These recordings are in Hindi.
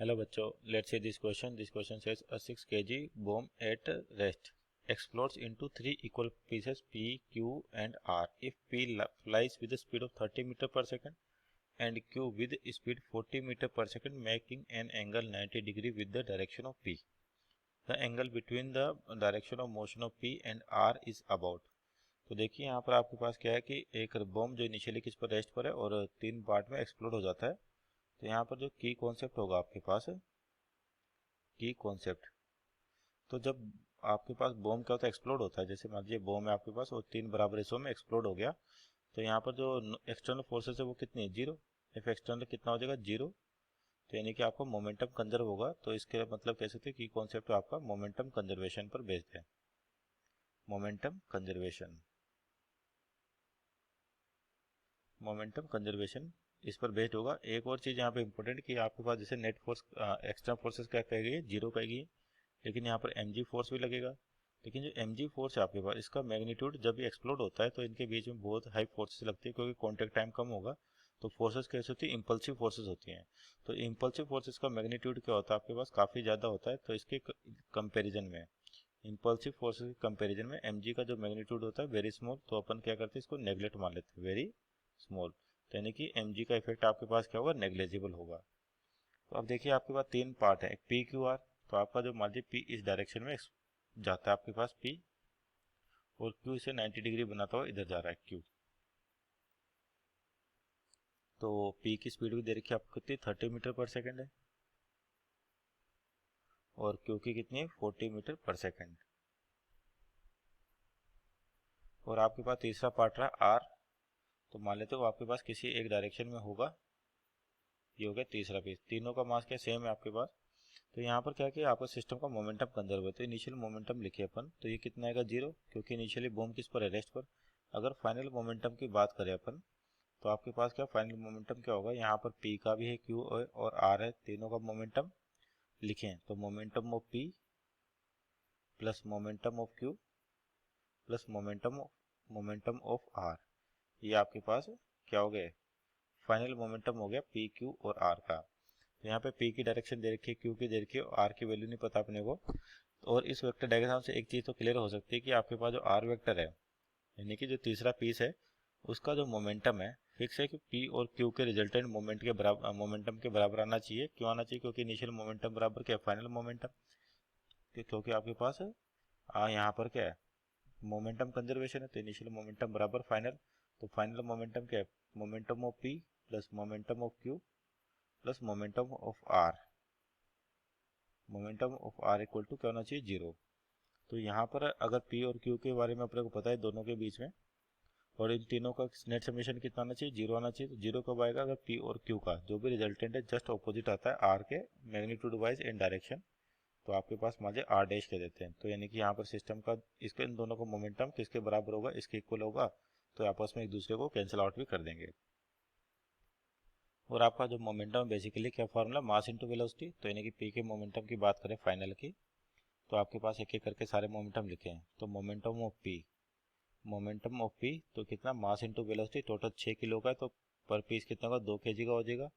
Hello बच्चों, let's see this question. This question says a 6 kg bomb at rest explodes into 3 equal pieces P, Q and R. If P flies with a speed of 30 meter per second and Q with speed 40 meter per second, making an angle 90 degree with the direction of P. The angle between the direction of motion of P and R is about. तो देखिए यहाँ पर आपके पास क्या है कि एक बॉम्ब जो इनिशियली किस पर रेस्ट पर है और 3 पार्ट में एक्सप्लोड हो जाता है। तो यहाँ पर जो की कॉन्सेप्ट होगा आपके पास की कॉन्सेप्ट, तो जब आपके पास बॉम्ब क्या होता है, एक्सप्लोड होता है। जैसे मान लीजिए बॉम्ब है आपके पास और 3 बराबर हिस्सों में एक्सप्लोड हो गया, तो यहाँ पर जो एक्सटर्नल फोर्सेस है वो कितनी है, जीरो। इफ एक्सटर्नल कितना हो जाएगा, जीरो। तो यानी कि आपका मोमेंटम कंजर्व होगा। तो इसके मतलब कह सकते हैं कि कॉन्सेप्ट आपका मोमेंटम कंजर्वेशन पर बेस्ड है। मोमेंटम कंजर्वेशन, मोमेंटम कंजर्वेशन इस पर बेस्ड होगा। एक और चीज़ यहाँ पे इंपॉर्टेंट कि आपके पास जैसे नेट फोर्स एक्सटर्नल फोर्सेस क्या कहेगी, जीरो कहेगी, लेकिन यहाँ पर mg फोर्स भी लगेगा। लेकिन जो mg फोर्स है आपके पास, इसका मैग्नीट्यूड जब भी एक्सप्लोड होता है तो इनके बीच में बहुत हाई फोर्सेस लगती है, क्योंकि कॉन्टेक्ट टाइम कम होगा। तो फोर्सेस कैसे होती है, इंपल्सिव फोर्सेस होती हैं। तो इंपल्सिव फोर्सेस का मैग्नीट्यूड क्या होता है आपके पास, काफ़ी ज़्यादा होता है। तो इसके कंपेरिजन में, इंपल्सिव फोर्सेस के कंपेरिजन में mg का जो मैग्नीट्यूड होता है वेरी स्मॉल, तो अपन क्या करते हैं, इसको नेग्लेक्ट मान लेते हैं, वेरी स्मॉल। तो यानी कि mg का इफेक्ट आपके पास क्या होगा, नेग्लेजिबल होगा। तो अब देखिए आपके पास 3 पार्ट है, पी क्यू आर। तो आपका जो मान लीजिए पी इस डायरेक्शन में जाता है आपके पास पी, और क्यू इसे 90 डिग्री बनाता हुआ इधर जा रहा है क्यू। तो पी की स्पीड भी दे रखी है आपको कितनी, 30 मीटर पर सेकंड है, और क्यू की कितनी है, 40 मीटर पर सेकंड। और आपके पास तीसरा पार्ट रहा आर। तो मान लेते हो आपके पास किसी एक डायरेक्शन में होगा, ये हो गया तीसरा पीस। तीनों का मास क्या सेम है आपके पास। तो यहाँ पर क्या किया, आपका सिस्टम का मोमेंटम कंजर्व है। तो इनिशियल मोमेंटम लिखे अपन, तो ये कितना आएगा, जीरो, क्योंकि इनिशियली बॉम्ब किस पर है, रेस्ट पर। अगर फाइनल मोमेंटम की बात करें अपन, तो आपके पास क्या फाइनल मोमेंटम क्या होगा, यहाँ पर पी का भी है, क्यू और आर है, तीनों का मोमेंटम लिखें। तो momentum of P plus momentum of Q plus momentum of R, ये आपके पास क्या हो गया, फाइनल मोमेंटम हो गया पी क्यू और आर का। तो यहाँ पे पी की डायरेक्शन दे रखी है, क्यू की दे रखी है, और आर की वैल्यू नहीं पता अपने को। और इस वेक्टर डायग्राम से एक चीज तो क्लियर हो सकती है कि आपके पास जो आर वेक्टर है, यानी कि जो तीसरा पीस है, उसका जो मोमेंटम है फिक्स है कि पी और क्यू के रिजल्टेंट मोमेंट के बराबर, मोमेंटम के बराबर आना चाहिए। क्यों आना चाहिए, क्योंकि इनिशियल मोमेंटम बराबर क्या है, फाइनल मोमेंटम। क्योंकि आपके पास यहाँ पर क्या है, मोमेंटम कंजर्वेशन है, तो इनिशियल मोमेंटम बराबर फाइनल। तो फाइनल मोमेंटम क्या है, momentum of P plus momentum of Q plus momentum of R. Momentum of R equal to क्या होना चाहिए, जीरो। तो यहाँ पर अगर पी और क्यू के बारे में अपने को पता है दोनों के बीच में, और इन तीनों का नेट समेशन कितना आना चाहिए, जीरो आना चाहिए। तो जीरो कब आएगा, अगर पी और क्यू का जो भी रिजल्टेंट है जस्ट ऑपोजिट आता है आर के मैग्नीट्यूड वाइज इन डायरेक्शन। तो आपके पास मान लीजिए आर डैश कह देते हैं। तो यानी कि यहाँ पर सिस्टम का, इसके इन दोनों का मोमेंटम किसके बराबर होगा, इसके इक्वल होगा। तो आपस में एक दूसरे को कैंसिल आउट भी कर देंगे। और आपका जो मोमेंटम बेसिकली क्या फॉर्मूला, मास इंटू वेलोसिटी। तो यानी कि पी के मोमेंटम की बात करें फाइनल की, तो आपके पास एक एक करके सारे मोमेंटम लिखे हैं। तो momentum of P, momentum of P तो कितना, मास इंटू वेलोसिटी, टोटल 6 किलो का है, तो पर पीस कितना होगा, 2 kg का हो जाएगा।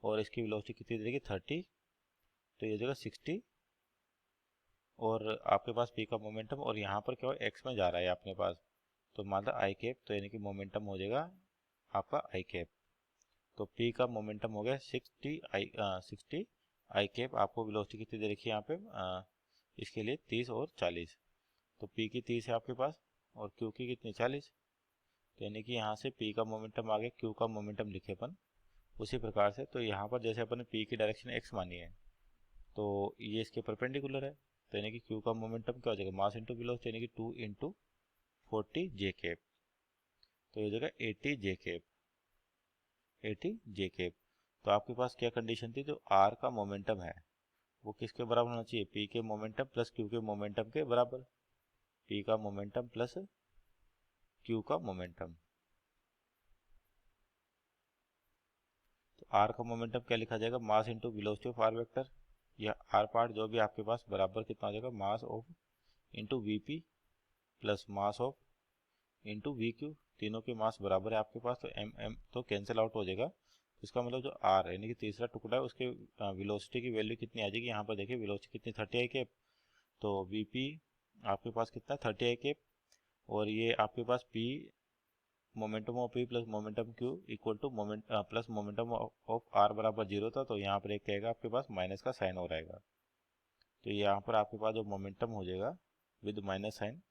और इसकी वेलोसिटी कितनी देगी, 30, तो ये हो जाएगा 60। और आपके पास पी का मोमेंटम, और यहाँ पर क्या हो, एक्स में जा रहा है अपने पास, तो मान लो आई कैप, तो यानी कि मोमेंटम हो जाएगा आपका आई कैप। तो पी का मोमेंटम हो गया 60 आई कैप। आपको वेलोसिटी कितनी दे रखी है यहाँ पे, इसके लिए 30 और 40। तो पी की 30 है आपके पास, और क्यू की कितनी, 40। तो यानी कि यहाँ से पी का मोमेंटम आ गया, क्यू का मोमेंटम लिखे अपन उसी प्रकार से। तो यहाँ पर जैसे अपन ने पी की डायरेक्शन एक्स मानी है, तो ये इसके परपेंडिकुलर है। तो यानी कि क्यू का मोमेंटम क्या हो जाएगा, मास इंटू वेलोसिटी, यानी कि 2 इंटू 40 जे कैप। तो ये हो जाएगा 80 जे कैप, 80 जे कैप। तो आपके पास क्या कंडीशन थी, जो आर का मोमेंटम है वो किसके बराबर होना चाहिए, पी के मोमेंटम प्लस क्यू के मोमेंटम के बराबर। पी का मोमेंटम प्लस क्यू का मोमेंटम। तो आर का मोमेंटम क्या लिखा जाएगा, mass into velocity of R vector, या आर पार्ट जो भी आपके पास बराबर कितना हो जाएगा, mass of into V P plus mass of into V Q. तीनों के मास बराबर है आपके पास, तो एम एम तो कैंसिल आउट हो जाएगा। इसका मतलब जो आर यानी कि तीसरा टुकड़ा है उसके वेलोसिटी की वैल्यू कितनी आ जाएगी। यहाँ पर देखिए वेलोसिटी कितनी 30 आई केप, तो वीपी आपके पास कितना 30 आई केप, और ये आपके पास P momentum of P plus momentum Q equal to moment plus momentum of R बराबर 0 था, तो यहाँ पर एक कहेगा आपके पास माइनस का साइन हो रहेगा। तो यहाँ पर आपके पास जो मोमेंटम हो जाएगा विद माइनस साइन,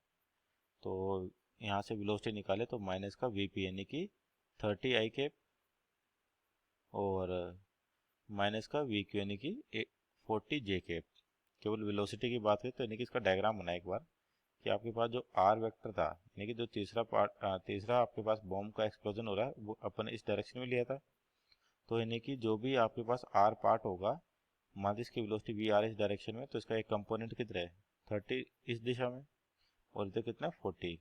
तो यहाँ से वेलोसिटी निकाले तो माइनस का वीपी यानी कि 30 आई केप और माइनस का वी क्यू यानी कि 40 जे केप। केवल वेलोसिटी की बात करें तो यानी कि इसका डायग्राम बनाए एक बार कि आपके पास जो आर वेक्टर था यानी कि जो तीसरा आपके पास बॉम्ब का एक्सप्लोजन हो रहा है वो अपन इस डायरेक्शन में लिया था। तो यानी कि जो भी आपके पास आर पार्ट होगा, मान लीजिए इसकी वेलोसिटी वी आर इस डायरेक्शन में, तो इसका एक कंपोनेंट कितना है 30 इस दिशा में और इधर कितना 40।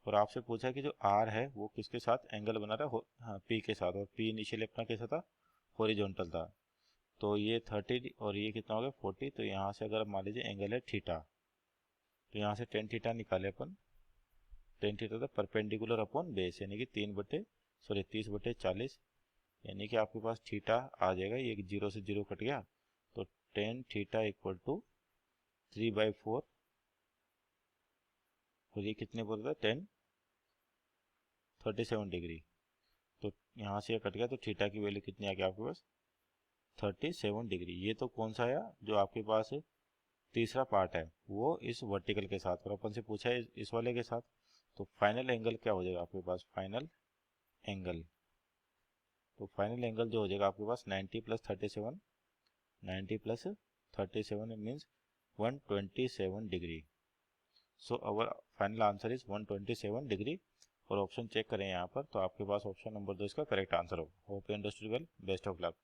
और आपसे पूछा कि जो आर है वो किसके साथ एंगल बना रहा है, हाँ पी के साथ, और पी इनिशियली अपना कैसा था हॉरिजॉन्टल था। तो ये 30 और ये कितना हो गया 40, तो यहाँ से अगर मान लीजिए एंगल है थीटा, तो यहाँ से टेन थीटा निकाले अपन। टेन थीटा था परपेंडिकुलर अपॉन बेस यानी कि 30/40 यानी कि आपके पास थीटा आ जाएगा, ये 0 से 0 कट गया, तो टेन थीटा इक्वल टू 3/4, और ये कितने बोलता है 37 डिग्री। तो यहाँ से ये कट गया तो थीटा की वैल्यू कितनी आ गई आपके पास 37 डिग्री। ये तो कौन सा आया जो आपके पास तीसरा पार्ट है वो इस वर्टिकल के साथ, और अपन से पूछा है इस वाले के साथ। तो फाइनल एंगल क्या हो जाएगा आपके पास फाइनल एंगल, तो फाइनल एंगल जो हो जाएगा आपके पास 90 plus 37, 90 plus 37 means 127 degree. So our final answer is 127 degree. और ऑप्शन चेक करें यहाँ पर तो आपके पास ऑप्शन नंबर 2 इसका करेक्ट आंसर हो। Hope you understood well, best of luck.